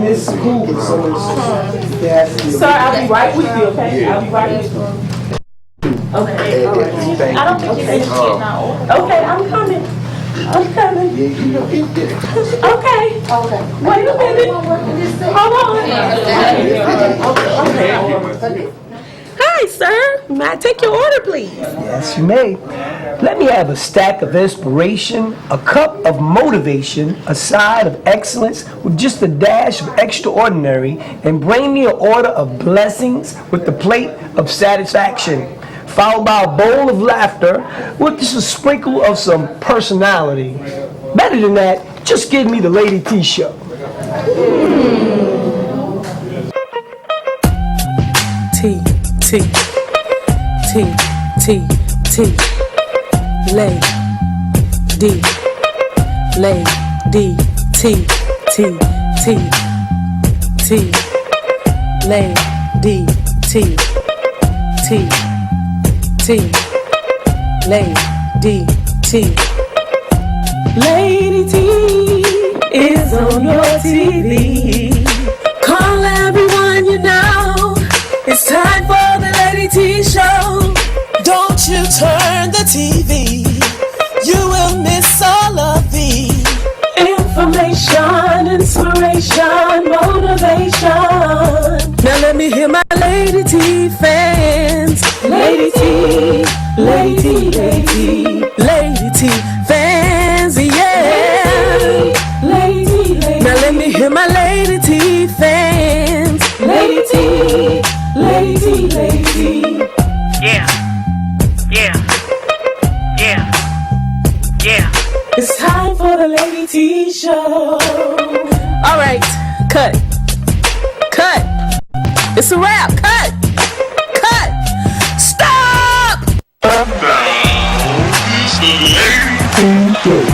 It's cool, so Sir, I'll be right with you, okay? I'll be right with you. Okay, all right. I don't think you finished getting our order. Okay, I'm coming. I'm coming. Okay. Okay. Wait a minute. Hold on. Hi, sir. May I take your order, please? yes, you may. Let me have a stack of inspiration, a cup of motivation, a side of excellence with just a dash of extraordinary, and bring me an order of blessings with the plate of satisfaction, followed by a bowl of laughter with just a sprinkle of some personality. Better than that, just give me the Lady T show. T, T, T, T, T. Lay, D, lay, D, T, T, T, T, lay, D, T, T, T, lay, D, T. Lady T is on your TV. Call everyone you know. It's time for the Lady T show. Don't you turn the TV, you will miss all of the information, inspiration, motivation. Now let me hear my Lady T fans. Lady T, Lady T, Lady T, Lady T fans, yeah. Lady T, Lady T. Now let me hear my Lady T fans. Lady T, Lady T, Lady T. Yeah. Yeah, yeah, yeah. It's time for the Lady T show. All right, cut, cut. It's a wrap. Cut, cut. Stop. It's the Lady T show.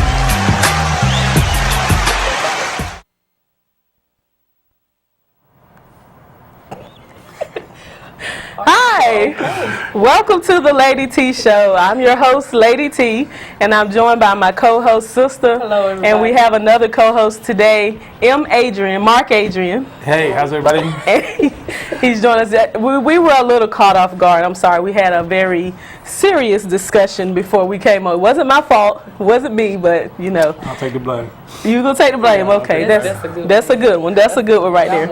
Hi, welcome to the Lady T show. I'm your host, Lady T, and I'm joined by my co-host sister. Hello, everybody. And we have another co-host today, Mark Adrian. Hey, how's everybody? He's joined us. We were a little caught off guard. I'm sorry. We had a very serious discussion before we came on. It wasn't my fault. It wasn't me, but you know. I'll take the blame. You gonna take the blame? Okay, that's a good one. That's a good one. That's a good one right there.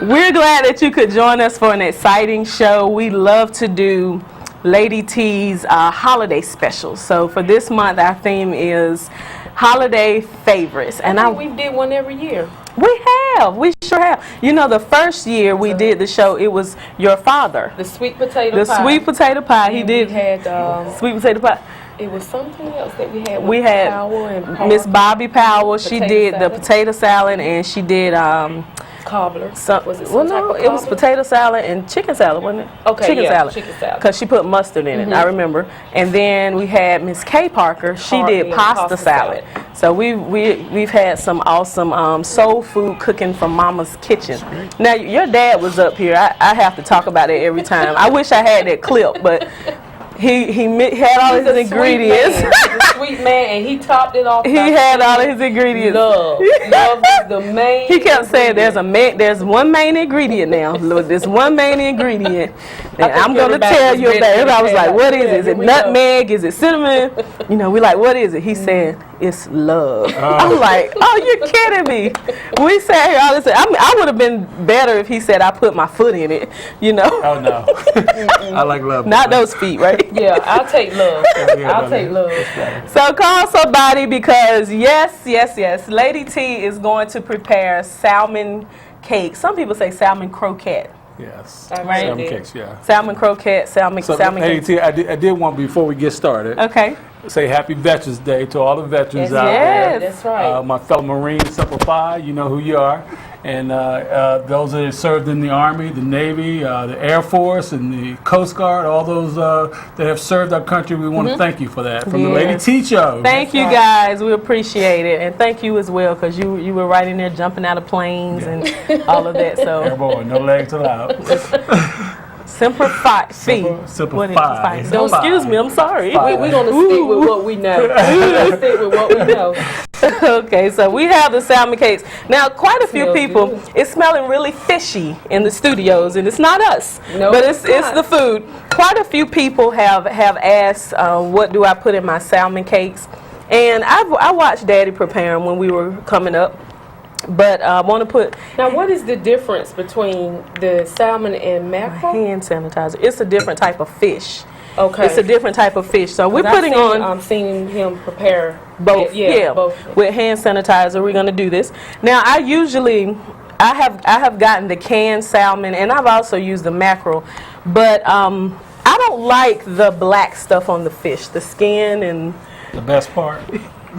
We're glad that you could join us for an exciting show. We love to do Lady T's holiday specials. So for this month, our theme is holiday favorites, and we did one every year. We sure have. You know, the first year we did the show, it was your father. The sweet potato pie. The sweet potato pie. And he did. We had sweet potato pie. It was something else that we had. We had Miss Bobby Powell. She did the potato salad, and she did cobbler. It was potato salad and chicken salad, wasn't it? Okay, chicken salad. Chicken salad. Because she put mustard in it, I remember. And then we had Miss Kay Parker. She did pasta salad. So we've had some awesome soul food cooking from Mama's Kitchen. Now your dad was up here. I have to talk about it every time. I wish I had that clip, but. He had all his ingredients. He's a sweet man, and he topped it off. He had all of his ingredients. Love is the main. He kept saying, "There's one main ingredient now. There's one main ingredient." And I'm gonna tell you about it. I was like, "What is it? Is it nutmeg? Is it cinnamon?" You know, we like, "What is it?" He said, "It's love." I'm like, "Oh, you're kidding me." We sat here all this. I mean, I would have been better if he said I put my foot in it. You know. Oh no. I like love. Not those feet, right? Yeah, I'll take love. I'll take love. So call somebody because yes, Lady T is going to prepare salmon cake. Some people say salmon croquette. Yes. Right? Salmon cakes, yeah. Salmon croquette, salmon Lady cake. T, I did want before we get started. Okay. Say Happy Veterans Day to all the veterans out there. That's right. My fellow Marines, Semper Fi, you know who you are. And those that have served in the Army, the Navy, the Air Force, and the Coast Guard, all those that have served our country, we want to thank you for that. From the Lady T show. Thank you guys. We appreciate it. And thank you as well because you were right in there jumping out of planes and all of that. So Airborne, no legs allowed. Simplify. Simplify. Don't excuse me. I'm sorry. We're going to stick with what we know. We're going to stick with what we know. Okay, so we have the salmon cakes. Now, quite a few Smells people, good. it's smelling really fishy in the studios, and it's not us, No, but it's it's not. the food. Quite a few people have asked, what do I put in my salmon cakes? And I watched Daddy prepare them when we were coming up, but I want to put Now, what is the difference between the salmon and mackerel? hand sanitizer. It's a different type of fish. Okay. It's a different type of fish. So we're I've putting on I'm seeing him prepare both. Yeah, both. with hand sanitizer. We're gonna do this. Now, I have gotten the canned salmon, and I've also used the mackerel, but I don't like the black stuff on the fish, the skin and. The best part. Go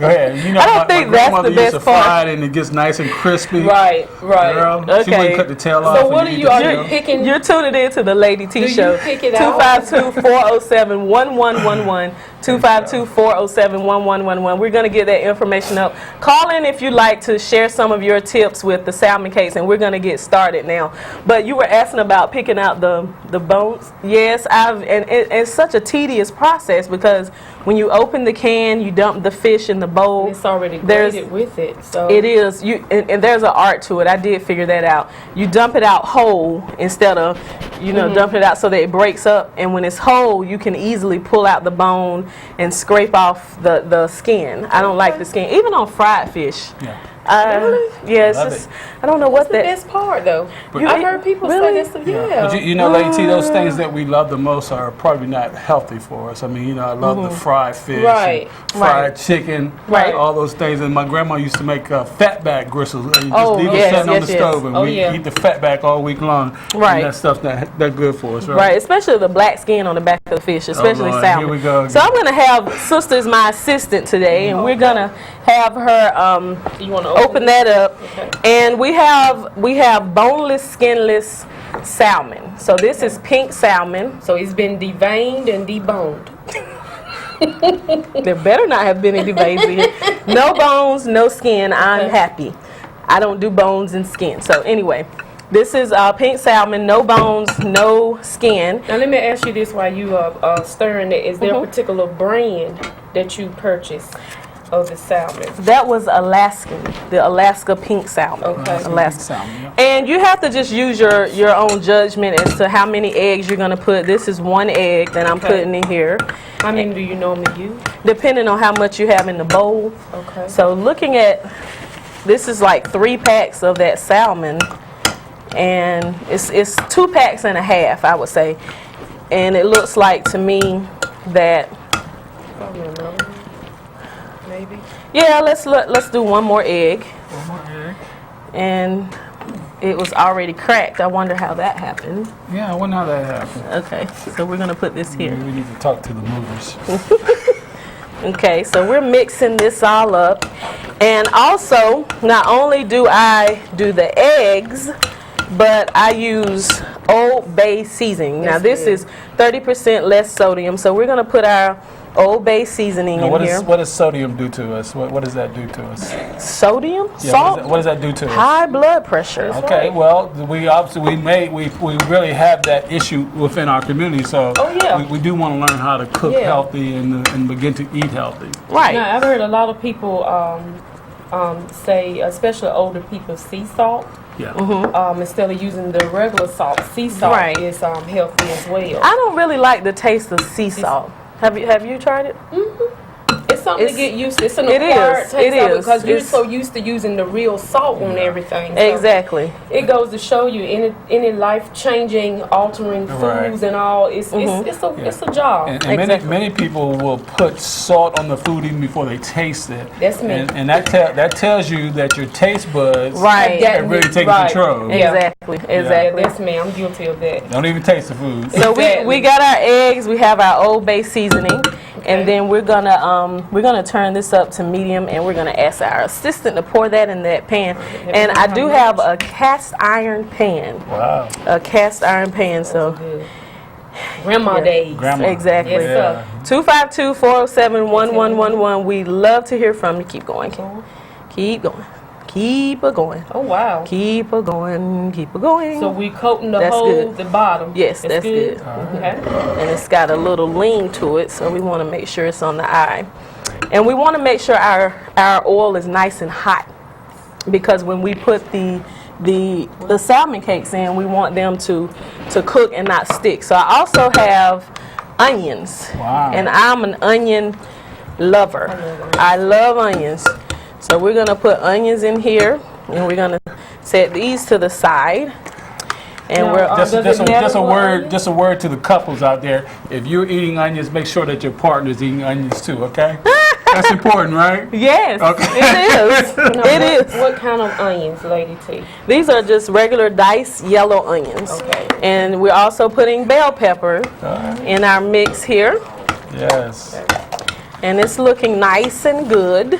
ahead. You know, I don't my think that's grandmother the used best to fry part. it and it gets nice and crispy. Right. Girl, she Okay. wouldn't cut the tail off. So and what eat are you? the Are tail. you picking? You're tuning into the Lady T Do Show. you pick it out? 252-407-1111. 252-407-1111. We're going to get that information up. Call in if you'd like to share some of your tips with the salmon cakes, and we're going to get started now. But you were asking about picking out the bones. Yes, it's such a tedious process because when you open the can, you dump the fish in the bowl. It's already There's- grated with it. So It is. And there's an art to it. I did figure that out. You dump it out whole instead of, dumping it out so that it breaks up. And when it's whole, you can easily pull out the bone and scrape off the skin. I don't like the skin, even on fried fish. Yeah. Yeah, it's Love just, I don't know what the that. best part, though. But- I've heard people Really? say this. Yeah. But you know, Lady T, those things that we love the most are probably not healthy for us. I mean, I love the fried fish, Right. and fried Right. chicken, Right. all those things. And my grandma used to make fatback gristles. And just Oh, leave them yes, sitting on yes, the yes. stove, and Oh, we yeah. eat the fatback all week long. Right. And that stuff's not good for us, right? Right, especially the black skin on the back of the fish, especially Lord, salmon. here we go So again. I'm going to have Sister's my assistant today, and we're going to have her You want to open that up. Okay. And we have boneless, skinless salmon. So this is pink salmon. So it's been deveined and deboned. There better not have been any veins in here. No bones, no skin. I'm happy. I don't do bones and skin. So anyway, this is pink salmon, no bones, no skin. Now let me ask you this while you are stirring it. Is there a particular brand that you purchased of the salmon? That was Alaskan, the Alaska pink salmon. Okay. Alaska. Salmon, yeah. And you have to just use your own judgment as to how many eggs you're going to put. This is one egg that I'm putting in here, How many do you normally use? depending on how much you have in the bowl. Okay. So looking at, this is like 3 packs of that salmon, and it's 2 packs and a half, I would say. And it looks like to me that, I don't know. Maybe. yeah, let's do one more egg. And it was already cracked. I wonder how that happened. Yeah, I wonder how that happened. Okay, so we're gonna put this here. We need to talk to the movers. Okay, so we're mixing this all up. And also, not only do I do the eggs, but I use Old Bay seasoning. Now That's this good. is 30% less sodium, so we're gonna put our Old Bay seasoning Now, in here. what does sodium do to us? What does that do to us? Sodium, Yeah, salt, what does that do to us? high blood pressure. Okay, well, we obviously we really have that issue within our community, so Oh, yeah. we do want to learn how to cook Yeah. healthy and begin to eat healthy. Right. Now I've heard a lot of people say, especially older people, sea salt Yeah. instead of using the regular salt. Sea salt Right. is healthy as well. I don't really like the taste of sea salt. Have you tried it? It's something It's- to get used to. It's an it acquired is, taste it of it is. because you're It's- so used to using the real salt on everything. So Exactly. It goes to show you any life changing, altering Right. foods and all. It's a job. And Exactly. many people will put salt on the food even before they taste it. That's me. And that tells you that your taste buds Right. have really taken Right. control. Yeah. Exactly. Yeah, Exactly. that's me. I'm guilty of that. Don't even taste the food. So Exactly. we got our eggs, we have our Old Bay seasoning, and then we're gonna turn this up to medium, and we're gonna ask our assistant to pour that in that pan. And I do have a cast iron pan, Wow. a cast iron pan. So Good. Grandma days. Grandma. exactly. Yes, sir. 252-407-1111. We love to hear from you. Keep going. Keep going. keep her going. Oh wow. Keep her going. Keep her going. So we coating the That's whole good. the bottom. Yes, that's good. Okay. And it's got a little lean to it, so we want to make sure it's on the eye. And we want to make sure our oil is nice and hot, because when we put the salmon cakes in, we want them to cook and not stick. So I also have onions. Wow. And I'm an onion lover. I love onions. So we're going to put onions in here, and we're going to set these to the side. And Now, we're does it matter Just a what word, onion? just a word to the couples out there. If you're eating onions, make sure that your partner's eating onions too. Okay, that's important, right? yes, Okay. it is. Now, It is. What kind of onions, Lady T? These are just regular diced yellow onions. Okay. And we're also putting bell pepper in our mix here. Yes. And it's looking nice and good.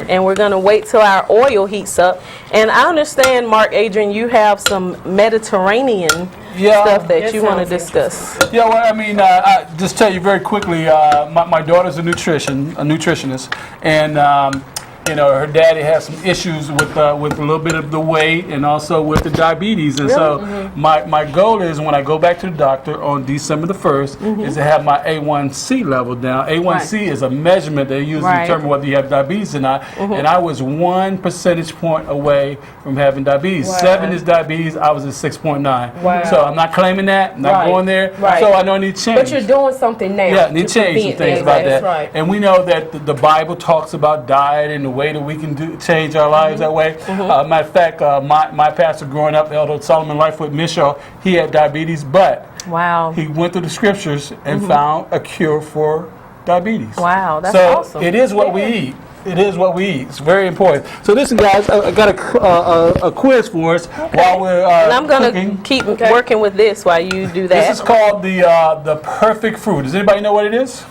And we're going to wait till our oil heats up. And I understand, Mark, Adrian, you have some Mediterranean stuff that That you want to sounds discuss. Yeah, well, I mean, I just tell you very quickly. My daughter's a nutritionist, and you know, her daddy has some issues with a little bit of the weight and also with the diabetes. And so my goal is, when I go back to the doctor on December the 1st, is to have my A1C level down. A1C is a measurement they use to determine whether you have diabetes or not. And I was 1 percentage point away from having diabetes. Wow. 7 is diabetes. I was at 6.9. Wow. So I'm not claiming that. I'm not going there. Right. So I know I need change. But you're doing something now. Yeah, need to change some prevent things that. about that. That's right. And we know that the Bible talks about diet and the way that we can change our lives that way. Matter of fact, my pastor growing up, Elder Salmon Lightfoot Mitchell, he had diabetes, but Wow. he went through the scriptures and found a cure for diabetes. Wow, that's so awesome. it is what we eat. It is what we eat. It's very important. So listen, guys, I got a quiz for us while we're And I'm going cooking. to keep working with this while you do that. This is called the perfect fruit. Does anybody know what it is?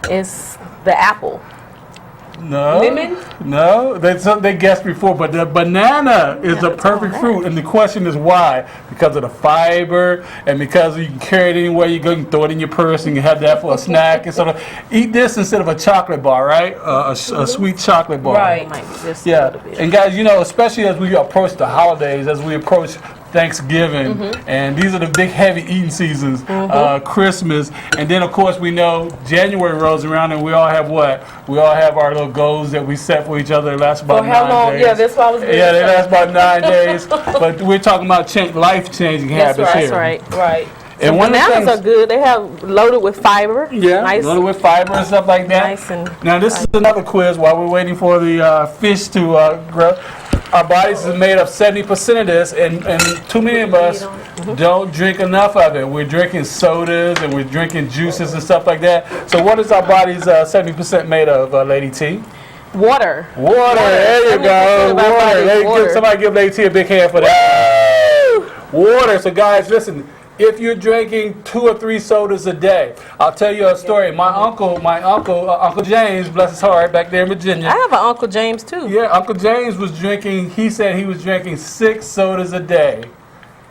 It's the apple. No. Lemon? No, they guessed before, but the banana is a perfect fruit, and the question is why? Because of the fiber, and because you can carry it anywhere you go. You can throw it in your purse, and you have that for a snack. And sort of eat this instead of a chocolate bar, right? A sweet chocolate bar. Right. Might be just a Yeah, little bit. and guys, you know, especially as we approach the holidays, as we approach Thanksgiving, and these are the big heavy eating seasons, Christmas, and then of course we know January rolls around and we all have what? We all have our little goals that we set for each other. They last about For how 9 long? days. Yeah, that's what I was going to Yeah, they say. last about 9 days. But we're talking about life-changing That's habits right. here. That's right. Right. And one of the Bananas things, are good. They have loaded with fiber. yeah, Nice. a little with fiber and stuff like that. Nice and Now this is another quiz while we're waiting for the fish to grow. Our bodies is made up 70% of this, and too many of us don't drink enough of it. We're drinking sodas and we're drinking juices and stuff like that. So what is our bodies 70% made of, Lady T? water. Water. There you 70% go. of our Water. body is water. Somebody give Lady T a big hand for that. Water. So guys, listen. If you're drinking 2 or 3 sodas a day, I'll tell you a story. My uncle, Uncle James, bless his heart, back there in Virginia. I have an Uncle James too. Yeah, Uncle James was drinking. He said he was drinking 6 sodas a day,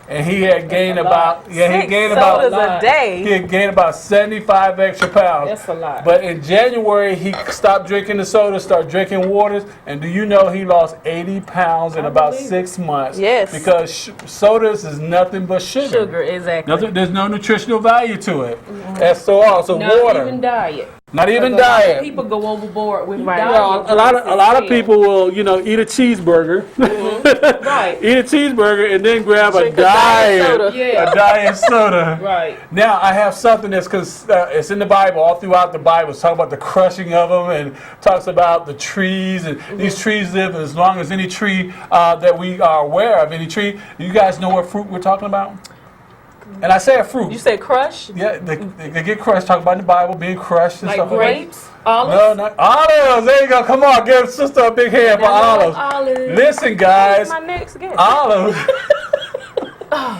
and he had gained about he Six gained sodas about a day. he had gained about 75 extra pounds. That's a lot. But in January, he stopped drinking the sodas, started drinking waters, and do you know he lost 80 pounds in about believe 6 months? Yes. Because sodas is nothing but sugar. Sugar, exactly. There's no nutritional value to it. That's so awesome. Not Water. even diet. Not even A lot of diet. people go overboard with Right. diet. Well, a lot of people will, you know, eat a cheeseburger, Right. eat a cheeseburger, and then grab a Drink a diet soda. Yeah. a diet soda. Right. Now I have something that's because it's in the Bible, all throughout the Bible. It's talking about the crushing of them, and talks about the trees, and these trees live as long as any tree that we are aware of. Any tree. You guys know what fruit we're talking about? And I say a fruit. You said crush? Yeah, they get crushed. Talk about in the Bible being crushed and Like stuff grapes, like that. olives. No, not olives. There you go. Come on, give sister a big hand for I know olives. olives. Listen, guys, My next guess. olives.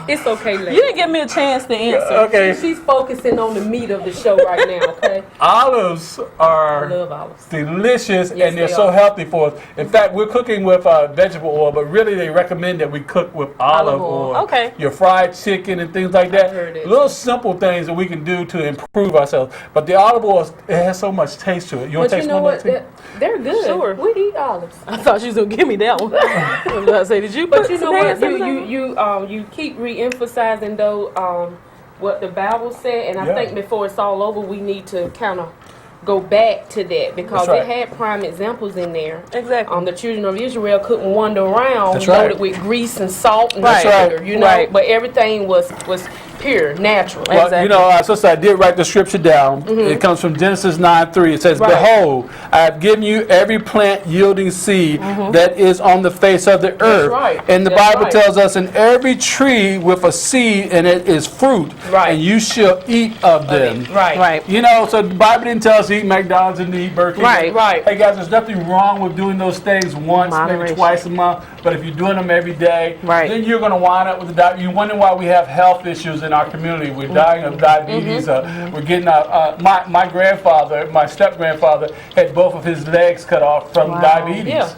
It's okay, lady. You didn't give me a chance to answer. Okay. She's focusing on the meat of the show right now, okay? Olives are I love olives. delicious, Yes, and they're they so are. healthy for us. In fact, we're cooking with vegetable oil, but really they recommend that we cook with olive oil. Okay. Your fried chicken and things like that. heard it. Little simple things that we can do to improve ourselves. But the olive oil, it has so much taste to it. You want But to you taste know one what? of that? They're good. Sure. We eat olives. I thought she was gonna give me that one. I was gonna say, did you? But put you know some what? hands You keep re-emphasizing though what the Bible said, and I Yeah. think before it's all over, we need to kind of go back to that because That's right. it had prime examples in there. Exactly. The children of Israel couldn't wander around That's right. loaded with grease and salt and Right. sugar, Right. you know. Right. But everything was pure, natural. Well, Exactly. you know, sister, I did write the scripture down. It comes from Genesis 9:3. It says, Right. "Behold, I have given you every plant yielding seed that is on the face of the earth." right. And the That's Bible right. tells us, "In every tree with a seed and it is fruit, Right. and you shall eat of them." Right. Right. You know, so the Bible didn't tell us to eat McDonald's and to eat Burger King. Right. Right. Hey guys, there's nothing wrong with doing those things once, maybe Moderation. twice a month. But if you're doing them every day, Right. then you're going to wind up with the diabetes. You wonder why we have health issues in our community. We're dying of diabetes. We're getting my grandfather, my step grandfather, had both of his legs cut off from Wow. diabetes. Yeah.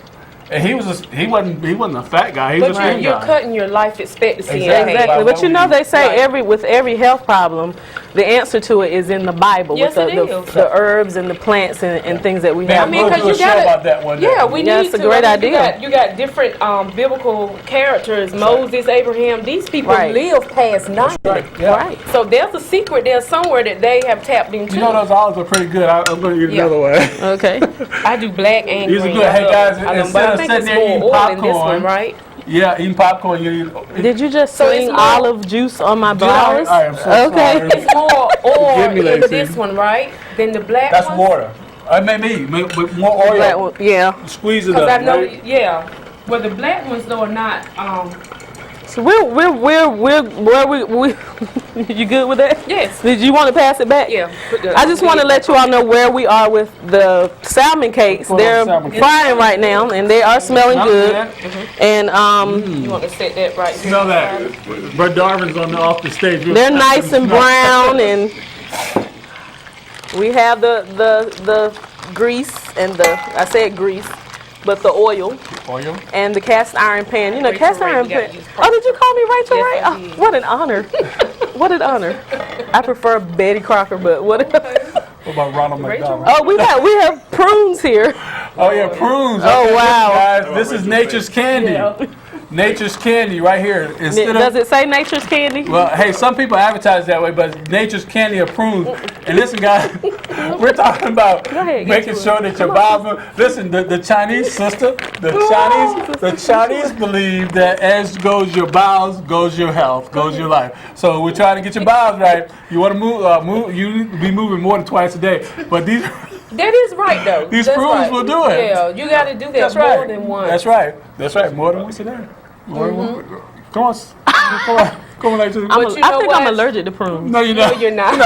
And he wasn't a fat guy. He was But a slim you're guy. cutting your life expectancy in Exactly. half. Exactly, but you know they say Right. with every health problem, the answer to it is in the Bible Yes, with it is. the herbs and the plants and things that we Man, have. I mean, we'll 'cause do a you show gotta- about that one day. Yeah, we Yeah, need it's a to. great I mean, idea. You got different biblical characters, Moses, Abraham. These people Right. live past 90. Right. Yeah. Right. So there's a secret there somewhere that they have tapped into. You know those olives are pretty good. I'm going to eat Yeah. another one. Okay. I do black and These are green. good. I Hey, love guys, them. I instead but I of think sitting it's there eating more oil in this popcorn, one, right? Yeah, eating popcorn. Did you just So it's sling more- olive juice on my blouse? I am so Okay. sorry. It's more oil Forgive me, in ladies. this one, right? Than the black That's one. water. I mean, with more oil. That one- yeah. Squeeze it Because up. I know, right? yeah. Well, the black ones though are not. So we you good with that? Yes. Did you want to pass it back? Yeah. Put the- I just want to let you all know where we are with the salmon cakes. Put on They're salmon cakes. frying right now, and they are smelling Not good. bad. And You want to set that right here? Smell that. Brett Darvin's off the stage. they're nice and brown, and we have the grease and I said grease, but the oil Oil. and the cast iron pan. You know, Rachel cast Ray, iron you gotta pan. use Oh, did you call me Rachel Yes, Ray? I Oh, did. what an honor! What an honor! I prefer Betty Crocker, but what? What about Ronald Rachel McDonald? Oh, we have prunes here. Oh yeah, prunes. Oh, Okay, wow. Guys, this is nature's candy. Nature's candy right here. Instead Does of, it say nature's candy? well, hey, some people advertise that way, but nature's candy of prunes. And listen, guys, we're talking about ahead, get making to sure that your bowels. Listen, the Chinese sister, the Chinese believe that as goes your bowels, goes your health, goes your life. So we're trying to get your bowels right. You want to move. You need to be moving more than twice a day. But these. That is right though. These That's prunes right. will do it. Yeah, you got to do that That's more right. than once. That's right. That's right. More than once a day. More than once. Come on. Come on. Come on, ladies. But you I know think what? I'm allergic to prunes. No, you're No, not. you're not.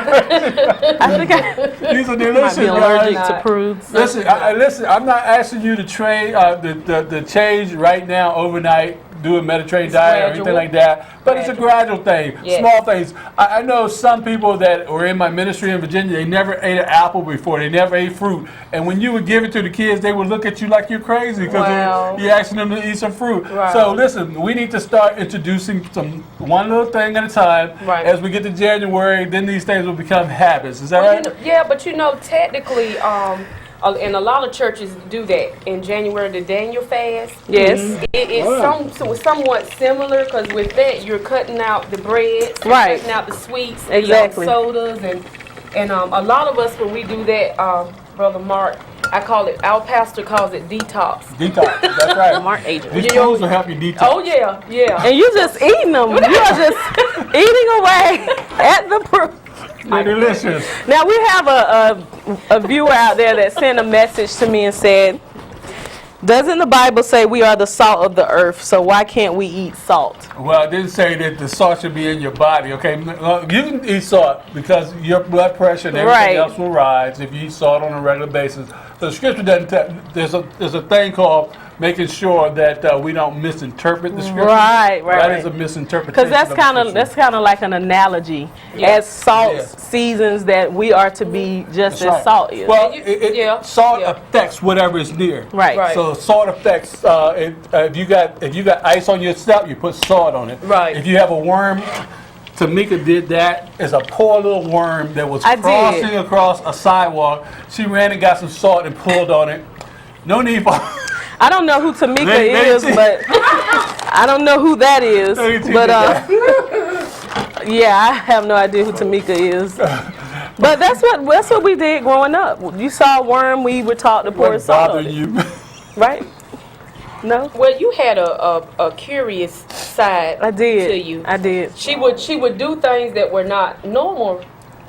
I think I These are might delicious, be allergic guys. to prunes. Listen, listen. I'm not asking you to trade the change right now, overnight, do a Mediterranean diet or anything gradual. like that. But it's a gradual thing, Yes. small things. I know some people that were in my ministry in Virginia. They never ate an apple before. They never ate fruit. And when you would give it to the kids, they would look at you like you're crazy because Wow. you're asking them to eat some fruit. Wow. So listen, we need to start introducing one little thing at a time. Right. As we get to January, then these things will become habits. Is that Well, right? yeah, but you know, technically, and a lot of churches do that in January, the Daniel fast. Yes. It's somewhat similar because with that you're cutting out the breads, you're Right. cutting out the sweets, Exactly. the sodas, and a lot of us when we do that, Brother Mark, I call it. Our pastor calls it detox. Detox. That's right. Mark Adrian. These You know- foods will help you detox. Oh yeah, yeah. And you just eating them. You are just eating away at the proof. They're delicious. Now we have a viewer out there that sent a message to me and said, doesn't the Bible say we are the salt of the earth, so why can't we eat salt? Well, it didn't say that the salt should be in your body, okay? You can eat salt because your blood pressure and everything Right. else will rise if you eat salt on a regular basis. The scripture doesn't there's a thing called making sure that we don't misinterpret the scripture. Right. That is a misinterpretation. Because that's of kind of like an analogy, as salt Yeah. seasons that we are to be just That's as salt is. Well, Yeah. salt Yeah. affects whatever is near. Right. So salt affects. If you got ice on your stuff, you put salt on it. Right. If you have a worm, Tamika did that as a poor little worm that was I did. crossing across a sidewalk. She ran and got some salt and pulled on it. No need for. I don't know who Tamika Lady is, T. but I don't know who that is. Lady T But did that. yeah, I have no idea who Tamika is. But that's what we did growing up. You saw a worm, we were taught to pour What's salt on bothering it. you? Right? No, Well, you had a curious side I did. to you. I did. She would do things that were not normal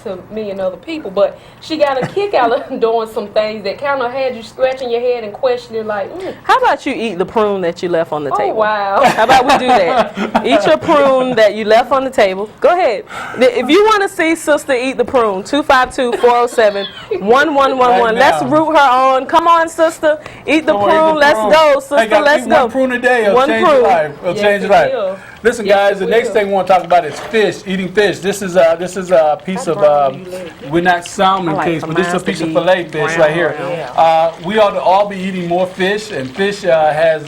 to me and other people, but she got a kick out of doing some things that kind of had you scratching your head and questioning, like, How about you eat the prune that you left on the oh table? wow. How about we do that? Eat your prune that you left on the table. Go ahead. If you want to see Sister eat the prune, 252-407-1111. Right Let's now. root her on. Come on, Sister. Eat the Come on, eat prune. the Let's prune. go, Sister. Hey, guys, Let's eat go. one prune a day. It'll One change prune. your life. It'll Yes, change your it life. will. Listen, Yes, guys, it the next will. thing we want to talk about is fish, eating fish. This is a piece of, we're not salmon I like case, for but this is a mine to piece of be fillet fish brown right here. brown. We ought to all be eating more fish, and fish has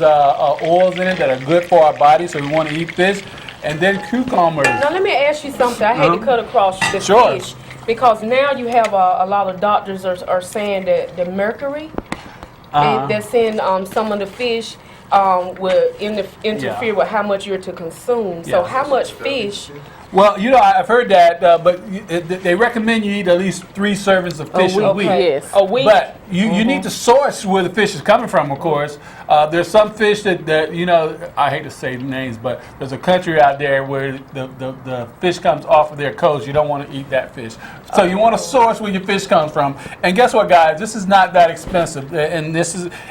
oils in it that are good for our body, so we want to eat fish. And then cucumbers. Now let me ask you something. I hate to cut across the Sure. fish because now you have a lot of doctors are saying that the mercury that's in some of the fish will interfere with how much you're to consume. So Yeah. how much fish? Well, I've heard that, but they recommend you eat at least 3 servings of fish a week. Yes. A week. But you need to source where the fish is coming from, of course. There's some fish that I hate to say names, but there's a country out there where the fish comes off of their coast. You don't want to eat that fish. So you want to source where your fish comes from. And guess what, guys? This is not that expensive. And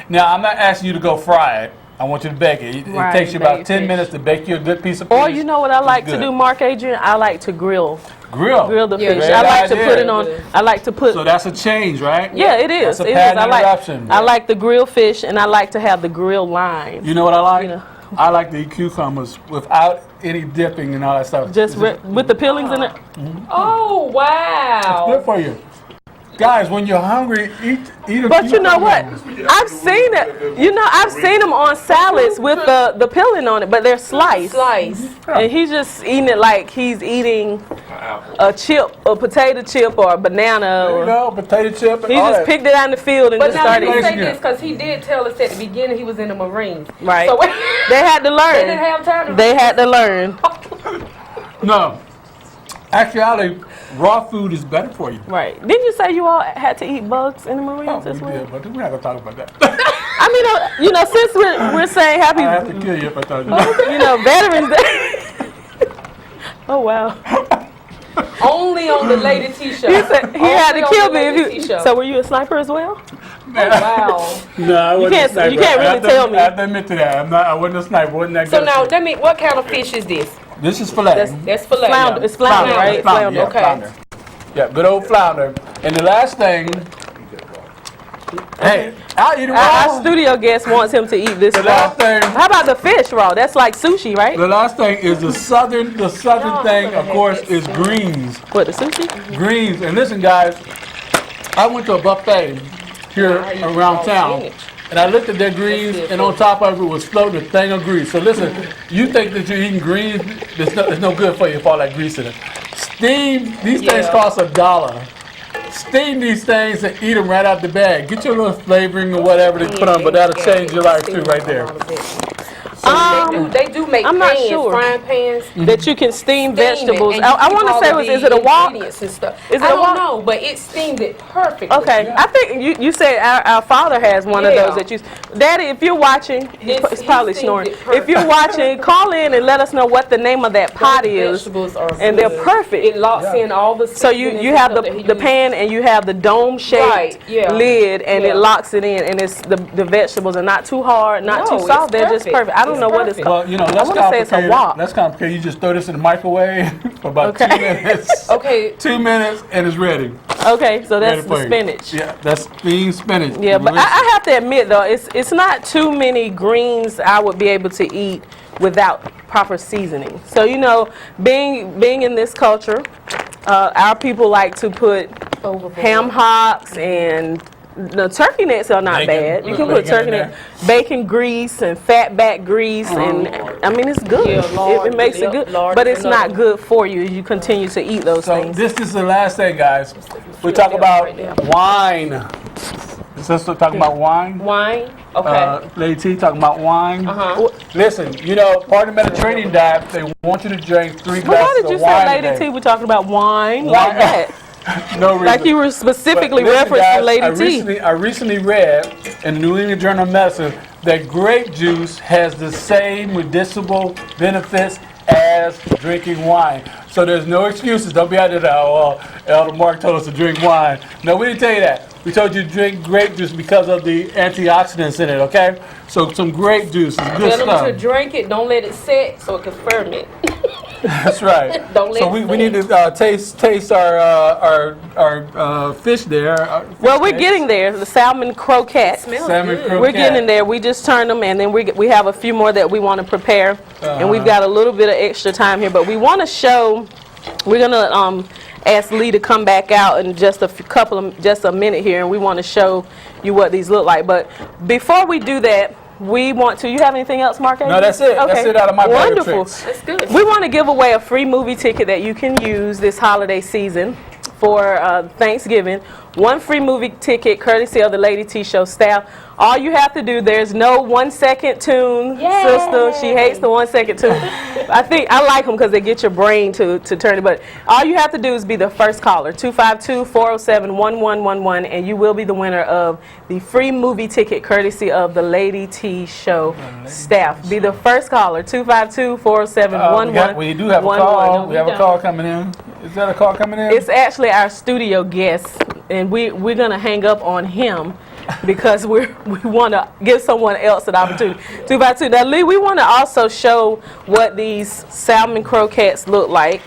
now, I'm not asking you to go fry it. I want you to bake it. It Right, takes you about bake 10 fish. minutes to bake you a good piece of fish. Or you know what I like to Good. do, Mark Adrian? I like to grill Grill the Yeah, fish. great I like to idea. put it on. I like to put. So that's a change, right? Yeah, it is. That's a It is. patent interruption. I like the grilled fish, and I like to have the grilled lime. You know what I like? You know. I like to eat cucumbers without any dipping and all that stuff. Just with the peelings in it. Oh wow! Good for you. Guys, when you're hungry, eat a But you know what? cucumber. I've seen it. I've seen them on salads with the peeling on it, but they're sliced. Slice. And he's just eating it like he's eating a chip, a potato chip, or a banana. There you Or, go, potato chip. he all just that. picked it out in the field and But just now started let me eating. say this because he did tell us at the beginning he was in the Marines. Right. So They had to they didn't learn. have time to. They had to learn. No. Actually, raw food is better for you. Right. Didn't you say you all had to eat bugs in the Marines Oh, as we well? did, but we're not going to talk about that. I mean, since we're saying I have happy, to kill you if I told you that. Veterans Day. Oh wow. Only on the Lady T show. He said he had to Only kill on the me Lady if T you. show. So were you a sniper as well? Wow. No, I wasn't can't- a sniper. you can't really I have to- tell me. I have to admit to that. I wasn't a sniper. Wasn't that So good? now, what kind of fish is this? This is filet. That's filet. Flounder. It's flounder, right? Flounder, yeah, Okay. flounder. Yeah, good old flounder. And the last thing, hey, I'll eat it Our raw. studio guest wants him to eat this The raw. last thing, How about the fish raw? That's like sushi, right? the last thing is the southern thing, of course, is greens. What, the sushi? Greens. And listen, guys, I went to a buffet here around town, and I looked at their greens, and on top of it was floating a thing of grease. So listen, you think that you're eating greens, it's no good for you if all that grease in it. Steam, these things Yeah. cost $1. Steam these things and eat them right out the bag. Get your little flavoring or whatever they put on, but that'll change your life too right there. They do make I'm not pans, sure. frying pans. That you can steam vegetables. And I you want keep to say, all of is the it a wok? ingredients and stuff. Is it I a don't wok? know, but it steamed it perfectly. Okay, I think you said our father has one of Yeah. those that you. Daddy, if you're watching, he's It's- probably he steamed snoring. it perfect. If you're watching, call in and let us know what the name of that pot The is. vegetables are And they're good. perfect. It locks in all the. So you have the pan and you have the dome shaped Right, yeah. lid and Yeah. it locks it in, and it's the vegetables are not too hard, not No, too it's soft. They're just perfect. perfect. I don't It's know what it's perfect. called. Well, I let's want to say it's a complicate wok. it. Let's complicate. You just throw this in the microwave for about Okay. 2 minutes. Okay. 2 minutes and it's ready. Okay, so that's Ready the for you. spinach. Yeah, that's bean spinach. Yeah, but I have to admit though, it's not too many greens I would be able to eat without proper seasoning. So you know, being in this culture, our people like to put ham hocks and the turkey necks are not Bacon. bad. You Put can put bacon turkey in neck, bacon grease and fat back grease, and I mean it's good. Yeah, lard, it makes it yep, good, lard but is it's not good for you as you continue to eat those So things. this is the last thing, guys. We talk about wine. Sister talking about wine. Wine? Okay. Lady T talking about wine. Uh-huh. Listen, you know, part of the Mediterranean diet, they want you to drink 3 But why glasses did you of wine say a Lady day. T? We're talking about wine like that. No reason. Like you were specifically But listen, referencing guys, Lady T. I recently read in the New England Journal of Medicine that grape juice has the same medicinal benefits as drinking wine. So there's no excuses. Don't be out there, oh, Elder Mark told us to drink wine. No, we didn't tell you that. We told you to drink grape juice because of the antioxidants in it, okay? So some grape juice is good Tell them stuff. to drink it, don't let it sit so it can ferment. That's right. Don't So let we it need to taste our fish there. Well, we're getting there. The salmon croquettes. Smells Salmon good. croquette. We're getting there. We just turned them, and then we have a few more that we want to prepare, and we've got a little bit of extra time here. But we want to show. We're gonna ask Lee to come back out in just just a minute here, and we want to show you what these look like. But before we do that, we want to. You have anything else, Mark? No, that's it. Okay. That's it out of my bag of Wonderful. tricks. That's good. We want to give away a free movie ticket that you can use this holiday season for Thanksgiving. One free movie ticket courtesy of the Lady T Show staff. All you have to do, there's no 1 second tune, sister. She hates the 1 second tune. I like them because they get your brain to turn it. But all you have to do is be the first caller, 252-407-1111, and you will be the winner of the free movie ticket courtesy of the Lady T Show staff. Be the first caller, 252-407-1111. We do have a call. We have a call coming in. Is that a call coming in? It's actually our studio guest, and we're gonna hang up on him because we want to give someone else an opportunity. 252. Now, Lee, we want to also show what these salmon croquettes look like.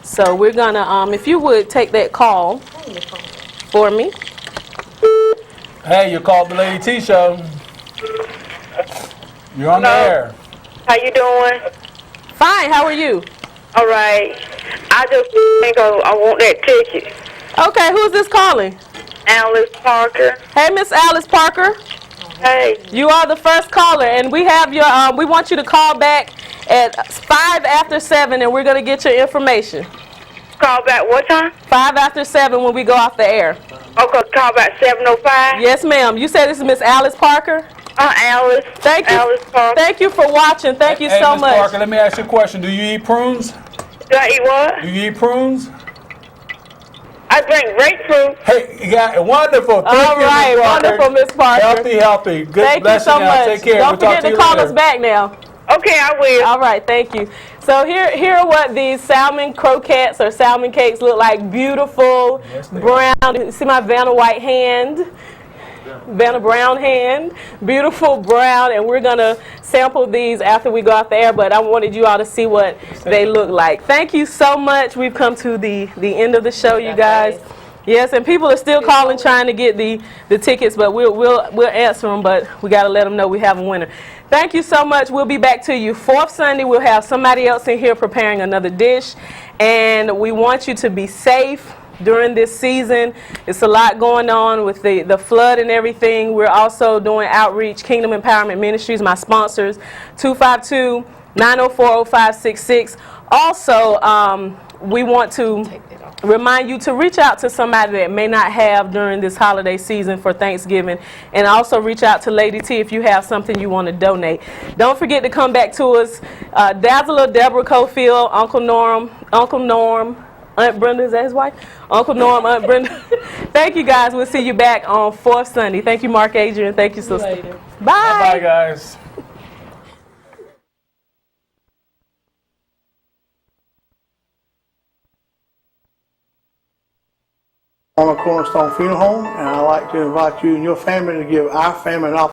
So we're gonna, if you would take that call for me. Hey, you called the Lady T Show. You're on the air. How you doing? Fine. How are you? All right. I just think I want that ticket. Okay. Who's this calling? Alice Parker. Hey, Miss Alice Parker. Hey. You are the first caller, and we have your. We want you to call back at 5 after 7, and we're gonna get your information. Call back what time? 5 after 7 when we go off the air. Okay, call back 7:05. Yes, ma'am. You said this is Miss Alice Parker. Alice. Thank you. Alice Parker. Thank you for watching. Thank you Hey, so Ms. much. Parker, let me ask you a question. Do you eat prunes? Do I eat what? Do you eat prunes? I drink grapefruit. Hey, you got wonderful. Thank All you, right, Ms. Parker. wonderful, Miss Parker. Healthy. Good Thank you blessing so now. much. Take care. Don't We'll talk forget to you call later. us back now. Okay, I will. All right, thank you. So here are what these salmon croquettes or salmon cakes look like. Beautiful, brown. You see my Vanna White hand? Vanna Brown hand. Beautiful brown, and we're going to sample these after we go out the air, but I wanted you all to see what they look like. Thank you so much. We've come to the end of the show, you guys. Yes, and people are still calling trying to get the tickets, but we'll answer them, but we got to let them know we have a winner. Thank you so much. We'll be back to you 4th Sunday. We'll have somebody else in here preparing another dish, and we want you to be safe during this season. It's a lot going on with the flood and everything. We're also doing outreach, Kingdom Empowerment Ministries, my sponsors, 252-904-0566. Also, we want to remind you to reach out to somebody that may not have during this holiday season for Thanksgiving, and also reach out to Lady T if you have something you want to donate. Don't forget to come back to us. Dazzler, Deborah Cofield, Uncle Norm, Aunt Brenda, is that his wife? Uncle Norm, Aunt Brenda. Thank you, guys. We'll see you back on 4th Sunday. Thank you, Mark Adrian. Thank you, sister. Bye. Bye, guys. On a Cornerstone Funeral Home, and I'd like to invite you and your family to give our family an opportunity